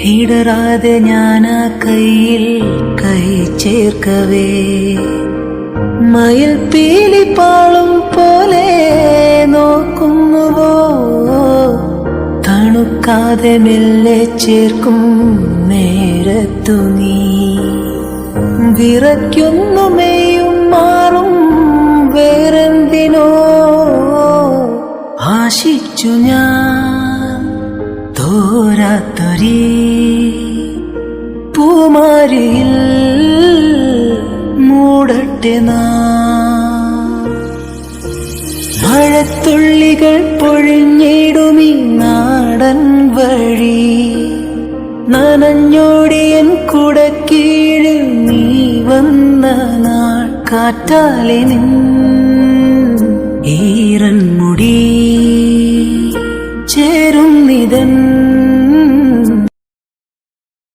ഇടറാതെ ഞാനാ കയ്യിൽ കൈ ചേർക്കവേ മയിൽ പീലി പാളും പോലെ നോക്കുന്നുവോ തണുക്കാതെ മെല്ലെ ചേർക്കും നേരത്തു നീ വിറയ്ക്കുന്നു മെയ്യും മാറും വേറെന്തിനോ ആശിച്ചു ഞാൻ തോരാത്തൊരീ പൂമാരിയിൽ മൂടട്ടെ മഴത്തുള്ളികൾ പൊഴിഞ്ഞിടുമീ നാടൻ വഴി നനഞ്ഞോടിയൻ കുടക്കീഴിൽ നീ വന്ന നാൾ കാറ്റാലെ നിൻ ഈറൻ മുടി ചേരും നിതൻ